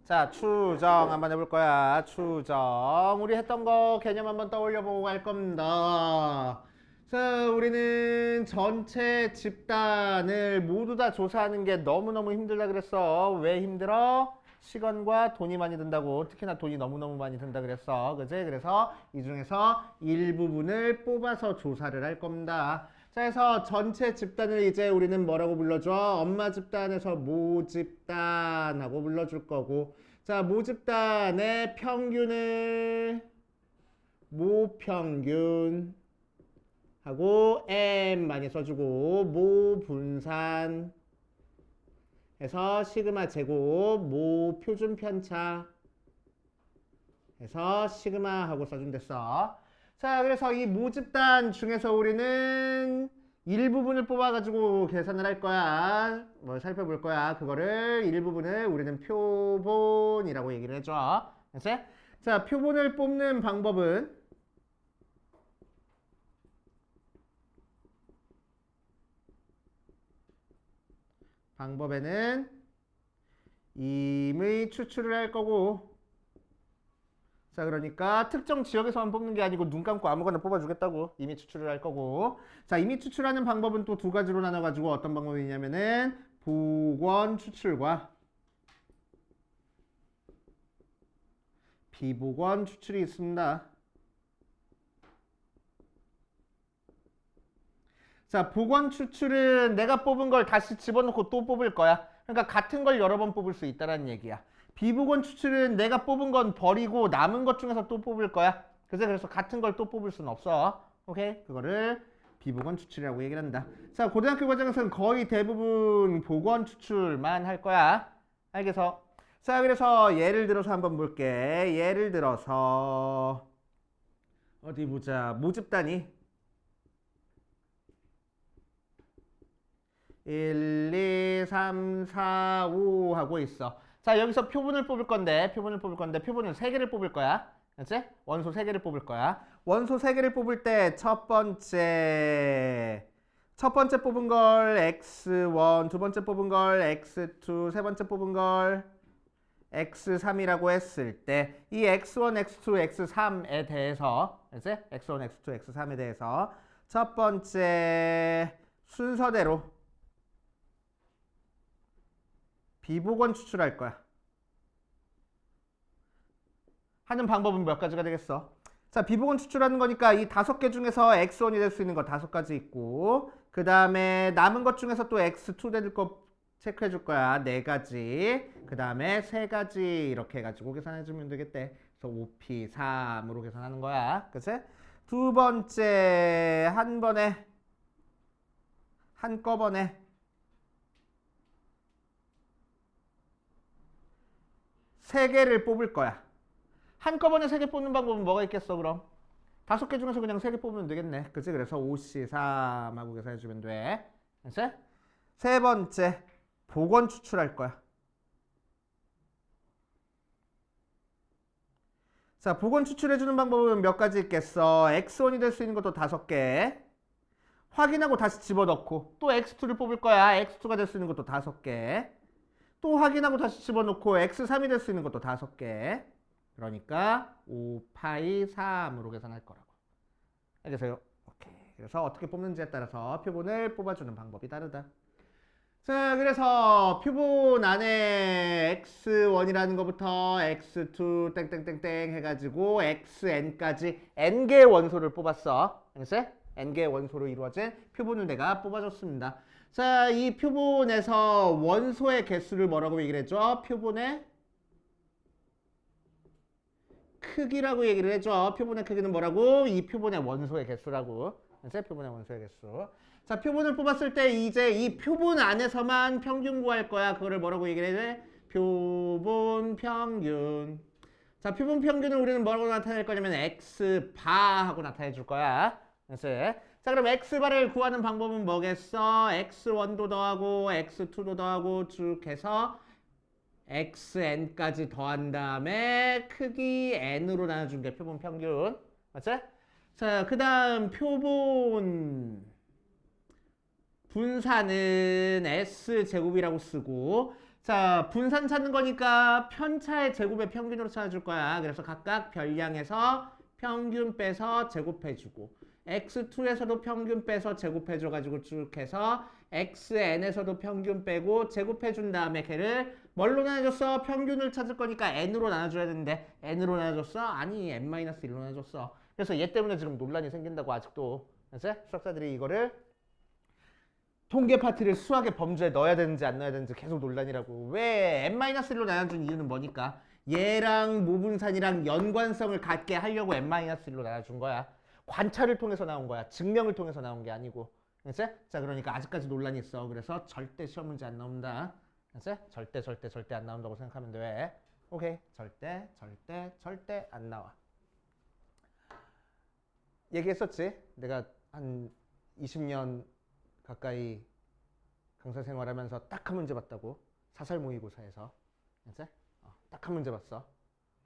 자, 추정 한번 해볼 거야. 추정. 우리 했던 거 개념 한번 떠올려 보고 갈 겁니다. 자, 우리는 전체 집단을 모두 다 조사하는 게 너무너무 힘들다 그랬어. 왜 힘들어? 시간과 돈이 많이 든다고. 특히나 돈이 너무너무 많이 든다 그랬어. 그지? 그래서 이 중에서 일부분을 뽑아서 조사를 할 겁니다. 자, 그래서 전체 집단을 이제 우리는 뭐라고 불러줘? 엄마 집단에서 모 집단하고 불러줄 거고, 자, 모 집단의 평균을 모평균 하고 m 많이 써주고, 모 분산 해서 시그마 제곱, 모 표준 편차 해서 시그마 하고 써준댔어. 자, 그래서 이 모집단 중에서 우리는 일부분을 뽑아가지고 계산을 할 거야. 뭐 살펴볼 거야. 그거를 일부분을 우리는 표본이라고 얘기를 해줘. 알았지? 자, 표본을 뽑는 방법에는 임의 추출을 할 거고, 자, 그러니까 특정 지역에서만 뽑는 게 아니고 눈 감고 아무거나 뽑아주겠다고. 임의 추출을 할 거고, 자, 임의 추출하는 방법은 또 두 가지로 나눠가지고 어떤 방법이 있냐면은 복원 추출과 비복원 추출이 있습니다. 자, 복원 추출은 내가 뽑은 걸 다시 집어넣고 또 뽑을 거야. 그러니까 같은 걸 여러 번 뽑을 수 있다는 얘기야. 비복원 추출은 내가 뽑은 건 버리고 남은 것 중에서 또 뽑을 거야. 그래서 같은 걸 또 뽑을 수는 없어. 오케이? 그거를 비복원 추출이라고 얘기를 한다. 자, 고등학교 과정에서는 거의 대부분 복원 추출만 할 거야. 알겠어? 자, 그래서 예를 들어서 한번 볼게. 예를 들어서 어디 보자. 모집단이 1, 2, 3, 4, 5 하고 있어. 자, 여기서 표본을 뽑을 건데 표본을 3개를 뽑을 거야. 알지? 원소 3개를 뽑을 거야. 원소 3개를 뽑을 때 첫 번째 뽑은 걸 x1, 두 번째 뽑은 걸 x2, 세 번째 뽑은 걸 x3이라고 했을 때 이 x1, x2, x3에 대해서, 알지? x1, x2, x3에 대해서 첫 번째 순서대로 비복원 추출할 거야. 하는 방법은 몇 가지가 되겠어? 자, 비복원 추출하는 거니까 이 5개 중에서 x1이 될 수 있는 거 5가지 있고, 그 다음에 남은 것 중에서 또 x2 될 거 체크해 줄 거야. 4가지. 그 다음에 3가지 이렇게 해가지고 계산해 주면 되겠대. 그래서 5p 3으로 계산하는 거야. 그치? 두 번째, 한꺼번에 3개를 뽑을 거야. 한꺼번에 3개 뽑는 방법은 뭐가 있겠어, 그럼? 5개 중에서 그냥 3개 뽑으면 되겠네. 그치? 그래서 5C3하고 계산해주면 돼. 그치? 세 번째, 복원 추출할 거야. 자, 복원 추출해주는 방법은 몇 가지 있겠어? X1이 될 수 있는 것도 5개. 확인하고 다시 집어넣고, 또 X2를 뽑을 거야. X2가 될 수 있는 것도 5개. 또 확인하고 다시 집어넣고 x3이 될 수 있는 것도 5개. 그러니까 5파이 3으로 계산할 거라고. 알겠어요? 오케이. 그래서 어떻게 뽑는지에 따라서 표본을 뽑아주는 방법이 다르다. 자, 그래서 표본 안에 x1이라는 것부터 x2 땡땡땡땡 해가지고 xn까지 n개의 원소를 뽑았어. 알겠어요? n개의 원소로 이루어진 표본을 내가 뽑아줬습니다. 자, 이 표본에서 원소의 개수를 뭐라고 얘기를 해줘? 표본의 크기라고 얘기를 해줘. 표본의 크기는 뭐라고? 이 표본의 원소의 개수라고. 그치? 표본의 원소의 개수. 자, 표본을 뽑았을 때 이제 이 표본 안에서만 평균 구할 거야. 그거를 뭐라고 얘기를 해? 표본 평균. 자, 표본 평균을 우리는 뭐라고 나타낼 거냐면 x바 하고 나타내 줄 거야. 그치? 자, 그럼 x바를 구하는 방법은 뭐겠어? x1도 더하고 x2도 더하고 쭉 해서 xn까지 더한 다음에 크기 n으로 나눠준 게 표본 평균. 맞지? 자, 그 다음 표본 분산은 S제곱이라고 쓰고, 자, 분산 찾는 거니까 편차의 제곱의 평균으로 찾아줄 거야. 그래서 각각 별량에서 평균 빼서 제곱해주고 x2에서도 평균 빼서 제곱해줘가지고 쭉 해서 xn에서도 평균 빼고 제곱해준 다음에 걔를 뭘로 나눠줬어? 평균을 찾을 거니까 n으로 나눠줘야 되는데 n으로 나눠줬어? 아니 n-1로 나눠줬어. 그래서 얘 때문에 지금 논란이 생긴다고 아직도. 그래서 수학자들이 이거를 통계 파트를 수학의 범주에 넣어야 되는지 안 넣어야 되는지 계속 논란이라고. 왜 n-1로 나눠준 이유는 뭐니까? 얘랑 모분산이랑 연관성을 갖게 하려고 n-1로 나눠준 거야. 관찰을 통해서 나온 거야. 증명을 통해서 나온 게 아니고. 그치? 자, 그러니까 아직까지 논란이 있어. 그래서 절대 시험 문제 안 나온다. 그치? 절대 안 나온다고 생각하면 돼. 왜? 오케이. 절대 안 나와. 얘기했었지? 내가 한 20년 가까이 강사 생활하면서 딱 한 문제 봤다고. 사설 모의고사에서. 그치? 딱 한 문제 봤어.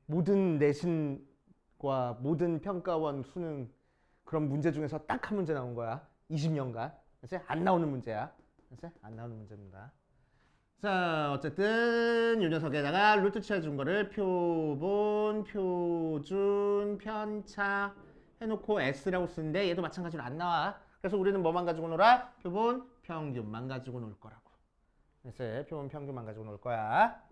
모든 내신과 모든 평가원 수능 그런 문제 중에서 딱 한 문제 나온 거야. 20년간. 그치? 안 나오는 문제야. 그치? 안 나오는 문제입니다. 자, 어쨌든 이 녀석에다가 루트 취해준 거를 표본, 표준, 편차 해놓고 S라고 쓰는데 얘도 마찬가지로 안 나와. 그래서 우리는 뭐만 가지고 놀아? 표본, 평균만 가지고 놀 거라고. 그래서 표본, 평균만 가지고 놀 거야.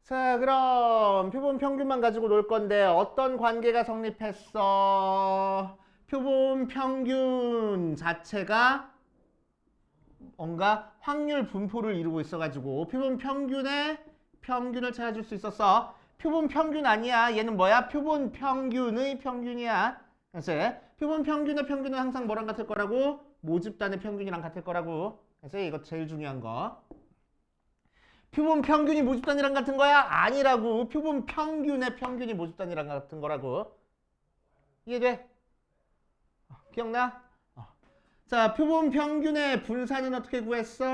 자, 그럼 표본, 평균만 가지고 놀 건데 어떤 관계가 성립했어? 표본, 평균 자체가 뭔가 확률 분포를 이루고 있어가지고 표본 평균의 평균을 찾아줄 수 있었어. 표본 평균 아니야. 얘는 뭐야? 표본 평균의 평균이야. 그래서 표본 평균의 평균은 항상 뭐랑 같을 거라고? 모집단의 평균이랑 같을 거라고. 그래서 이거 제일 중요한 거. 표본 평균이 모집단이랑 같은 거야? 아니라고. 표본 평균의 평균이 모집단이랑 같은 거라고. 이해돼? 기억나? 자, 표본 평균의 분산은 어떻게 구했어?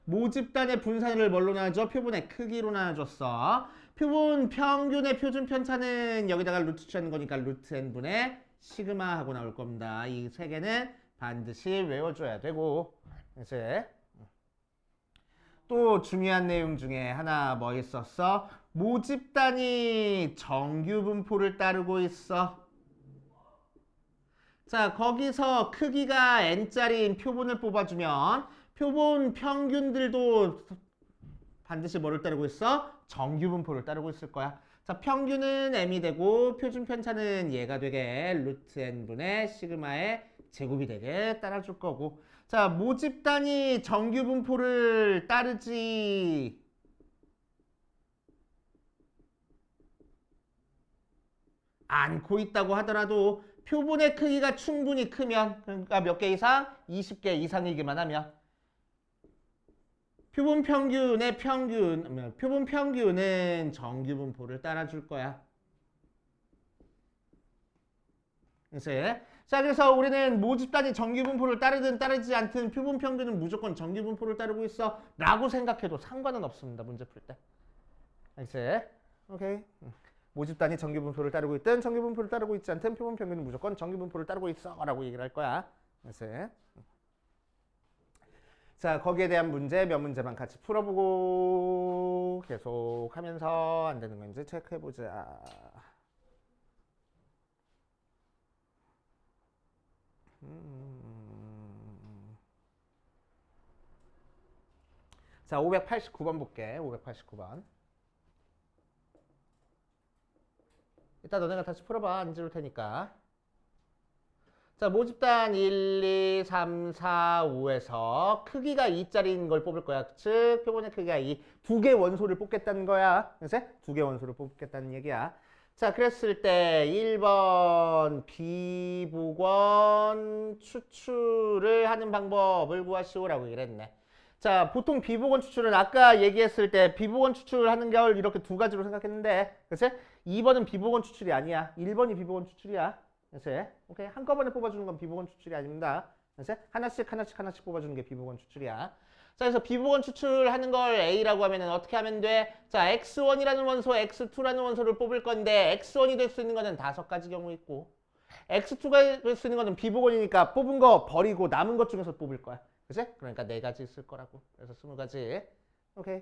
모집단의 분산을 뭘로 나눠줘? 표본의 크기로 나눠줬어. 표본 평균의 표준 편차는 여기다가 루트 취하는 거니까 루트 n분의 시그마 하고 나올 겁니다. 이 세 개는 반드시 외워줘야 되고. 이제 또 중요한 내용 중에 하나 뭐 있었어? 모집단이 정규 분포를 따르고 있어. 자, 거기서 크기가 n짜리인 표본을 뽑아주면 표본 평균들도 반드시 뭐를 따르고 있어? 정규 분포를 따르고 있을 거야. 자, 평균은 m이 되고 표준 편차는 얘가 되게 루트 n분의 시그마의 제곱이 되게 따라줄 거고. 자, 모집단이 정규 분포를 따르지 않고 있다고 하더라도 표본의 크기가 충분히 크면, 그러니까 몇 개 이상? 20개 이상이기만 하면 표본 평균은 정규 분포를 따라줄 거야. 그래서 우리는 모집단이 정규 분포를 따르든 따르지 않든 표본 평균은 무조건 정규 분포를 따르고 있어 라고 생각해도 상관은 없습니다. 문제 풀 때. 알겠지? 오케이. 모집단이 정규 분포를 따르고 있든 정규 분포를 따르고 있지 않든 표본 평균은 무조건 정규 분포를 따르고 있어 라고 얘기를 할 거야. 알겠지? 자, 거기에 대한 문제 몇 문제만 같이 풀어보고 계속 하면서 안 되는 건지 체크해보자. 자, 589번 볼게. 589번. 이따 너네가 다시 풀어봐. 안 지울 테니까. 자, 모집단 1, 2, 3, 4, 5에서 크기가 2짜리인 걸 뽑을 거야. 즉, 표본의 크기가 2. 두 개 원소를 뽑겠다는 거야. 그래서 두 개 원소를 뽑겠다는 얘기야. 자, 그랬을 때 1번 비복원 추출을 하는 방법을 구하시오라고 얘기를 했네. 자, 보통 비복원 추출은 아까 얘기했을 때 비복원 추출을 하는 걸 이렇게 두 가지로 생각했는데, 그치? 2번은 비복원 추출이 아니야. 1번이 비복원 추출이야. 그치? 오케이. 한꺼번에 뽑아주는 건 비복원 추출이 아닙니다. 그치? 하나씩 뽑아주는 게 비복원 추출이야. 자, 그래서 비복원 추출하는 걸 A라고 하면은 어떻게 하면 돼? 자, X1이라는 원소, X2라는 원소를 뽑을 건데 X1이 될 수 있는 거는 5가지 경우 있고 X2가 될 수 있는 거는 비복원이니까 뽑은 거 버리고 남은 것 중에서 뽑을 거야. 그치? 그러니까 4가지 있을 거라고. 그래서 20가지. 오케이.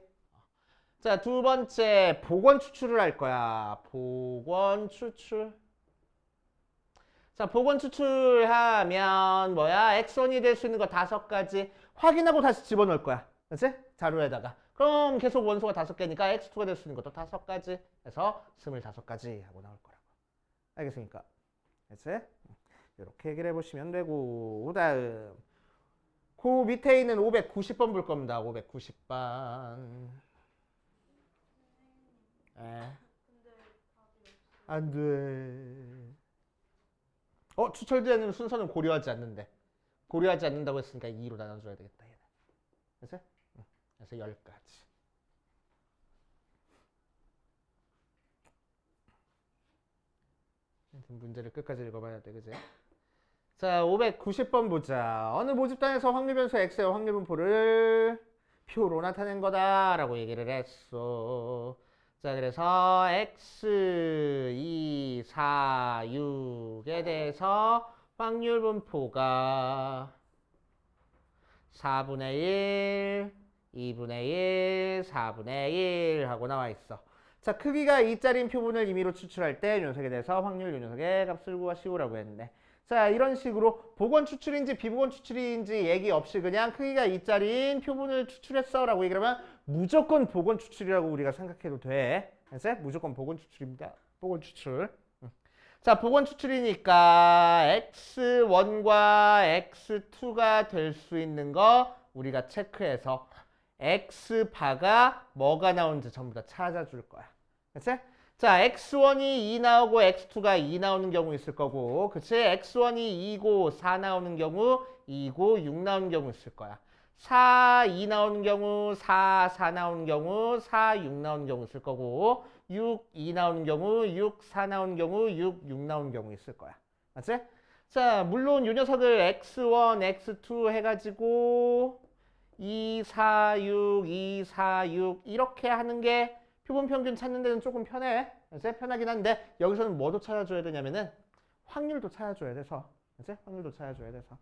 자, 두 번째 복원 추출을 할 거야. 복원 추출. 자, 복원 추출하면 뭐야? x1이 될 수 있는 거 5가지 확인하고 다시 집어넣을 거야. 그렇지? 자료에다가. 그럼 계속 원소가 5개니까 x2가 될 수 있는 것도 5가지 해서 25가지 하고 나올 거라고. 알겠습니까? 그렇지? 이렇게 얘기를 해보시면 되고, 그 다음 그 밑에 있는 590번 볼 겁니다. 590번. 안 돼. 추출되는 순서는 고려하지 않는데. 고려하지 않는다고 했으니까 2로 나눠줘야 되겠다. 얘는. 그래서? 그래서 10가지. 문제를 끝까지 읽어봐야 돼. 그지? 자, 590번 보자. 어느 모집단에서 확률 변수 x의 확률 분포를 표로 나타낸 거다라고 얘기를 했어. 자, 그래서 x, 2, 4, 6에 대해서 확률 분포가 4분의 1, 2분의 1, 4분의 1 하고 나와 있어. 자, 크기가 2짜리인 표본을 임의로 추출할 때 이 녀석에 대해서 확률 이 녀석의 값을 구하시오라고 했네. 자, 이런 식으로 복원 추출인지 비복원 추출인지 얘기 없이 그냥 크기가 2짜리인 표본을 추출했어 라고 얘기하면 무조건 복원 추출이라고 우리가 생각해도 돼. 알았어요? 무조건 복원 추출입니다. 복원 추출. 자, 복원 추출이니까 x1과 x2가 될 수 있는 거 우리가 체크해서 x바가 뭐가 나오는지 전부 다 찾아줄 거야. 그치? 자, x1이 2 나오고 x2가 2 나오는 경우 있을 거고, 그치? x1이 2고 4 나오는 경우, 2고 6 나오는 경우 있을 거야. 4, 2 나오는 경우, 4, 4 나오는 경우, 4, 6 나오는 경우 있을 거고, 6, 2 나오는 경우, 6, 4 나오는 경우, 6, 6 나오는 경우 있을 거야. 맞지? 자, 물론 이 녀석을 x1, x2 해가지고 2, 4, 6, 2, 4, 6 이렇게 하는 게 표본 평균 찾는 데는 조금 편해. 그치? 편하긴 한데 여기서는 뭐도 찾아줘야 되냐면은 확률도 찾아줘야 돼서. 그치? 확률도 찾아줘야 돼서.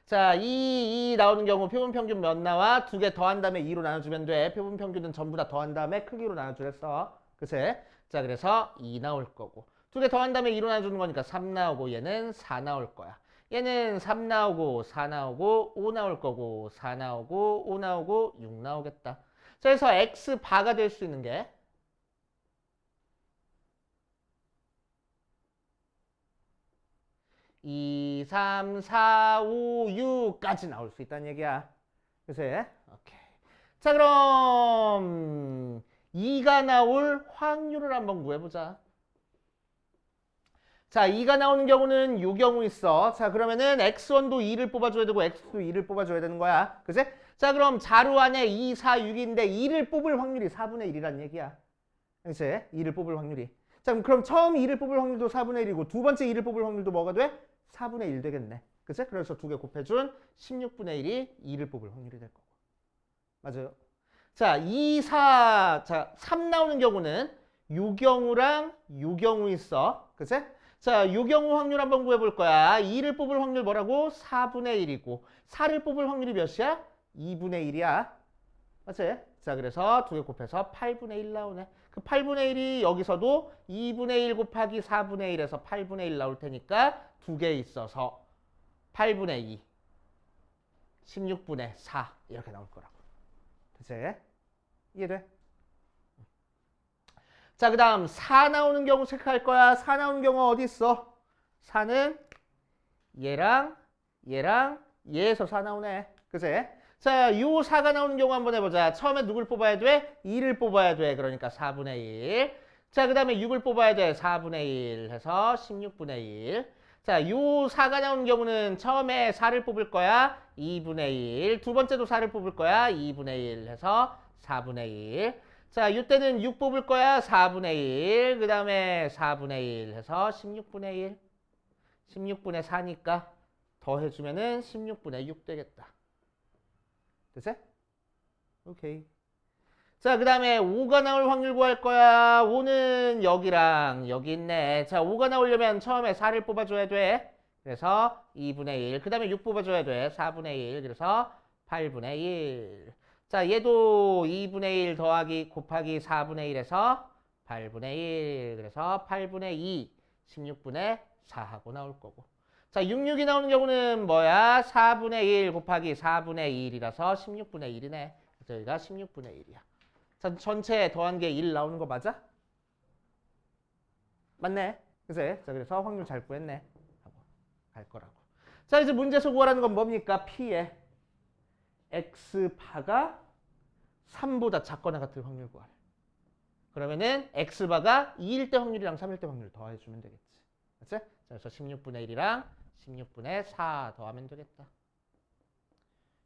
자, 2 나오는 경우 표본 평균 몇 나와? 2개 더한 다음에 2로 나눠주면 돼. 표본 평균은 전부 다 더한 다음에 크기로 나눠주랬어. 그치? 자, 그래서 2 나올 거고. 2개 더한 다음에 2로 나눠주는 거니까 3 나오고 얘는 4 나올 거야. 얘는 3 나오고 4 나오고 5 나올 거고 4 나오고 5 나오고 6 나오겠다. 자, 그래서 x바가 될 수 있는 게 2, 3, 4, 5, 6까지 나올 수 있다는 얘기야. 그래서 오케이. 자, 그럼 2가 나올 확률을 한번 구해보자. 자, 2가 나오는 경우는 이 경우 있어. 자, 그러면은 x1도 2를 뽑아줘야 되고 x2도 2를 뽑아줘야 되는 거야. 그치? 자, 그럼 자루 안에 2, 4, 6인데 2를 뽑을 확률이 4분의 1이란 얘기야. 그치? 2를 뽑을 확률이. 자, 그럼 처음 2를 뽑을 확률도 4분의 1이고 두 번째 2를 뽑을 확률도 뭐가 돼? 4분의 1 되겠네. 그치? 그래서 두 개 곱해준 16분의 1이 2를 뽑을 확률이 될 거고. 맞아요. 자, 2, 4, 자, 3 나오는 경우는 요 경우랑 요 경우 있어. 그치? 자, 요 경우 확률 한번 구해볼 거야. 2를 뽑을 확률 뭐라고? 4분의 1이고 4를 뽑을 확률이 몇이야? 2분의 1이야. 맞지? 자, 그래서 두 개 곱해서 8분의 1 나오네. 그 8분의 1이 여기서도 2분의 1 곱하기 4분의 1에서 8분의 1 나올 테니까 두 개 있어서 8분의 2, 16분의 4 이렇게 나올 거라고. 그치? 이해돼? 자, 그 다음 4 나오는 경우 체크할 거야. 4 나오는 경우 어디 있어? 4는 얘랑 얘에서 4 나오네. 그치? 자, 요 4가 나오는 경우 한번 해보자. 처음에 누굴 뽑아야 돼? 2를 뽑아야 돼. 그러니까 4분의 1. 자, 그 다음에 6을 뽑아야 돼. 4분의 1 해서 16분의 1. 자, 요 4가 나오는 경우는 처음에 4를 뽑을 거야. 2분의 1. 두 번째도 4를 뽑을 거야. 2분의 1 해서 4분의 1. 자, 이때는 6 뽑을 거야. 4분의 1. 그 다음에 4분의 1 해서 16분의 1. 16분의 4니까 더해주면은 16분의 6 되겠다. 됐어? 오케이. 자, 그 다음에 5가 나올 확률 구할 거야. 5는 여기랑 여기 있네. 자, 5가 나오려면 처음에 4를 뽑아줘야 돼. 그래서 2분의 1. 그 다음에 6 뽑아줘야 돼. 4분의 1. 그래서 8분의 1. 자, 얘도 2분의 1 더하기 곱하기 4분의 1에서 8분의 1. 그래서 8분의 2, 16분의 4 하고 나올 거고. 자, 66이 나오는 경우는 뭐야? 4분의 1 곱하기 4분의 1이라서 16분의 1이네. 그래서 여기가 16분의 1이야. 자, 전체 더한 게 1 나오는 거 맞아? 맞네. 그치? 자, 그래서 확률 잘 구했네. 하고 갈 거라고. 자, 이제 문제에서 구하라는 건 뭡니까? P의 X바가 3보다 작거나 같을 확률 구하래. 그러면은 X바가 2일 때 확률이랑 3일 때 확률 더해주면 되겠지. 그치? 자, 그래서 16분의 1이랑 16분의 4 더하면 되겠다.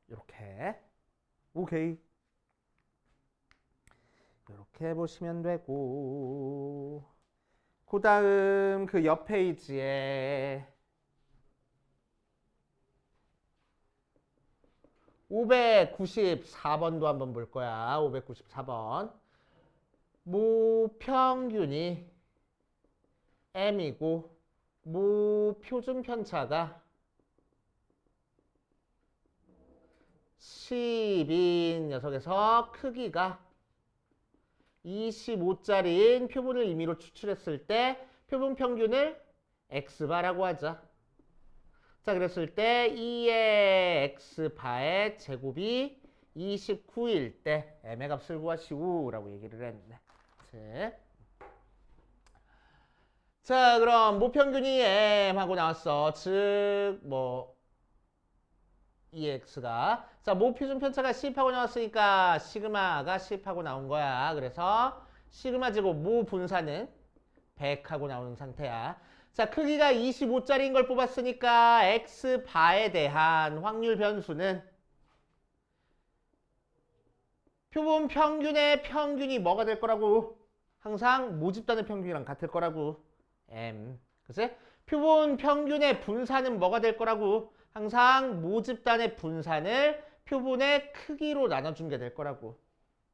이렇게. 오케이. 이렇게 보시면 되고. 그 다음 그 옆 페이지에 594번도 한번 볼 거야. 594번. 모평균이 m이고 모표준 편차가 10인 녀석에서 크기가 25짜리인 표본을 임의로 추출했을 때 표본 평균을 x바라고 하자. 자, 그랬을 때 2의 x바의 제곱이 29일 때 m의 값을 구하시오라고 얘기를 했네. 자, 그럼 모평균이 m 하고 나왔어. 즉, 뭐 2x가 자, 모표준 편차가 10하고 나왔으니까 시그마가 10하고 나온 거야. 그래서 시그마 제곱 모 분사는 100하고 나오는 상태야. 자, 크기가 25짜리인 걸 뽑았으니까 x바에 대한 확률 변수는 표본 평균의 평균이 뭐가 될 거라고? 항상 모집단의 평균이랑 같을 거라고. m. 그치? 표본 평균의 분산은 뭐가 될 거라고? 항상 모집단의 분산을 표본의 크기로 나눠준 게 될 거라고.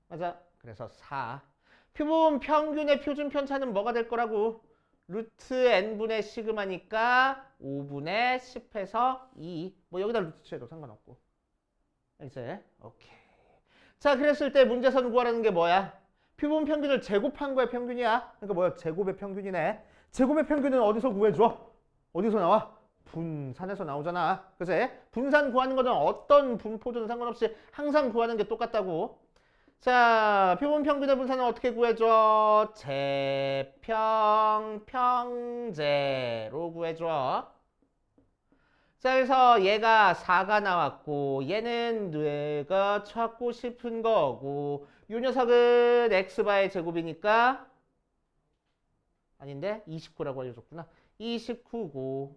맞아? 그래서 4. 표본 평균의 표준 편차는 뭐가 될 거라고? 루트 n분의 시그마니까 5분의 10에서 2. 뭐 여기다 루트 쳐도 상관없고. 이제 오케이. 자, 그랬을 때 문제선 구하라는 게 뭐야? 표본 평균을 제곱한 거의 평균이야. 그러니까 뭐야? 제곱의 평균이네. 제곱의 평균은 어디서 구해줘? 어디서 나와? 분산에서 나오잖아. 그치? 분산 구하는 거는 어떤 분포든 상관없이 항상 구하는 게 똑같다고. 자, 표본 평균의 분산은 어떻게 구해줘? 재평, 평제로 구해줘. 자, 그래서 얘가 4가 나왔고 얘는 뇌가 찾고 싶은 거고 이 녀석은 x바의 제곱이니까 아닌데 29라고 알려줬구나. 29고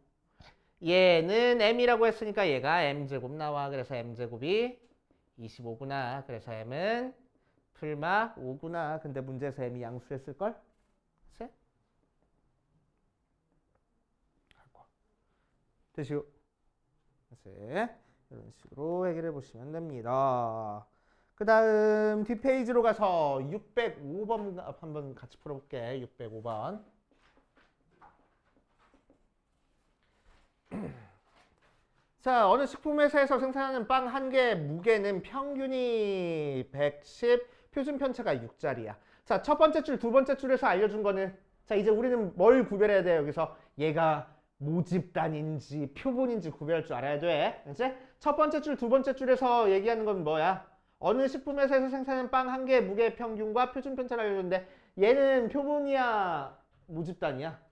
얘는 m이라고 했으니까 얘가 m제곱 나와. 그래서 m제곱이 25구나. 그래서 m은 풀마 5구나. 근데 문제에서 m이 양수했을걸? 그치? 되시오. 이런 식으로 해결해 보시면 됩니다. 그 다음 뒷페이지로 가서 605번 한번 같이 풀어볼게. 605번. 자, 어느 식품회사에서 생산하는 빵 한 개 무게는 평균이 110, 표준 편차가 6짜리야. 자, 첫 번째 줄, 두 번째 줄에서 알려준 거는 자, 이제 우리는 뭘 구별해야 돼? 여기서 얘가 모집단인지 표본인지 구별할 줄 알아야 돼. 이제 첫 번째 줄, 두 번째 줄에서 얘기하는 건 뭐야? 어느 식품회사에서 생산하는 빵 한 개의 무게 평균과 표준 편차를 알려줬는데 얘는 표본이야? 모집단이야?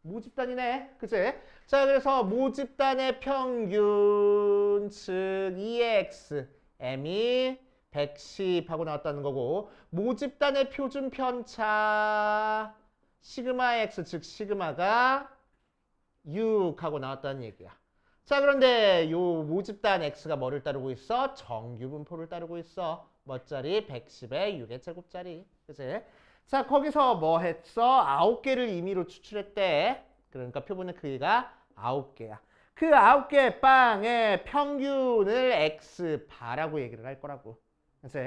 모집단이네. 그치? 자, 그래서 모집단의 평균, 즉 2의 x, m이 110 하고 나왔다는 거고 모집단의 표준 편차 시그마 x, 즉 시그마가 6 하고 나왔다는 얘기야. 자, 그런데 요 모집단 x가 뭐를 따르고 있어? 정규분포를 따르고 있어. 뭐짜리? 110의 6의 제곱짜리. 그치? 자, 거기서 뭐 했어? 9개를 임의로 추출했대. 그러니까 표본의 크기가 9개야. 그 9개의 빵의 평균을 x바라고 얘기를 할 거라고. 그치?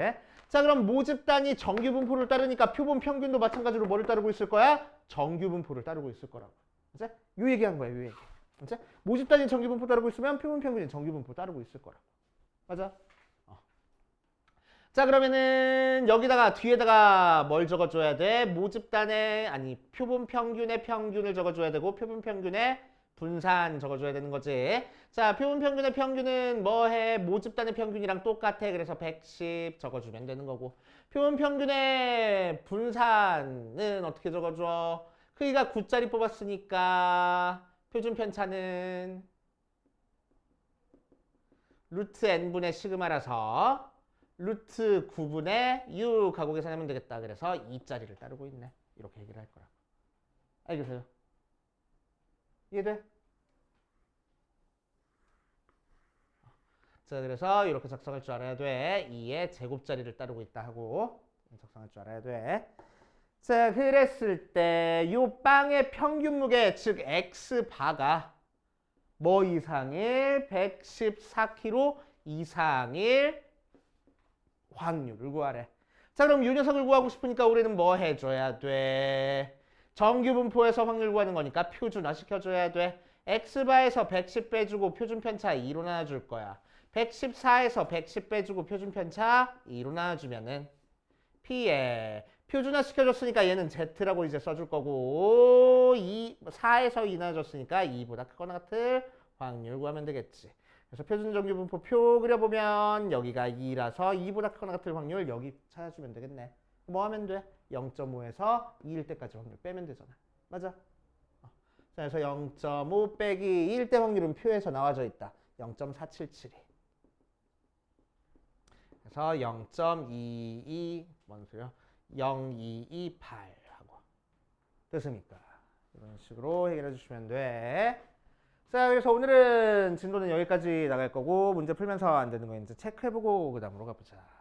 자, 그럼 모집단이 정규분포를 따르니까 표본 평균도 마찬가지로 뭐를 따르고 있을 거야? 정규분포를 따르고 있을 거라고. 그치? 요 얘기한 거야, 요 얘기. 그치? 모집단이 정규분포 따르고 있으면 표본 평균이 정규분포 따르고 있을 거라고. 맞아? 자, 그러면은 여기다가 뒤에다가 뭘 적어줘야 돼? 모집단의 아니 표본 평균의 평균을 적어줘야 되고 표본 평균의 분산 적어줘야 되는 거지. 자, 표본 평균의 평균은 뭐 해? 모집단의 평균이랑 똑같아. 그래서 110 적어주면 되는 거고. 표본 평균의 분산은 어떻게 적어줘? 크기가 9짜리 뽑았으니까 표준 편차는 루트 n분의 시그마라서 루트 9분의 6 하고 계산하면 되겠다. 그래서 2짜리를 따르고 있네. 이렇게 얘기를 할 거라고. 알겠어요? 이해돼? 자, 그래서 이렇게 작성할 줄 알아야 돼. 2의 제곱자리를 따르고 있다 하고 작성할 줄 알아야 돼. 자, 그랬을 때 요 빵의 평균 무게, 즉 X바가 뭐 이상일? 114kg 이상일 확률을 구하래. 자, 그럼 이 녀석을 구하고 싶으니까 우리는 뭐 해줘야 돼? 정규분포에서 확률 구하는 거니까 표준화 시켜줘야 돼. X바에서 110 빼주고 표준 편차 2로 나눠줄 거야. 114에서 110 빼주고 표준 편차 2로 나눠주면은 P에 표준화 시켜줬으니까 얘는 Z라고 이제 써줄 거고 4에서 2 나눠줬으니까 2보다 크거나 같을 확률 구하면 되겠지. 그래서 표준정규분포 표 그려보면 여기가 2라서 2보다 크거나 같을 확률 여기 찾아주면 되겠네. 뭐 하면 돼? 0.5에서 2일 때까지 확률 빼면 되잖아. 맞아? 자, 그래서 0.5 빼기 1일 때 확률은 표에서 나와져 있다. 0.477이. 그래서 0.22 뭔 소리야? 0228 하고 됐습니까? 이런 식으로 해결해 주시면 돼. 자, 그래서 오늘은 진도는 여기까지 나갈 거고 문제 풀면서 안 되는 거 이제 체크해보고 그 다음으로 가보자.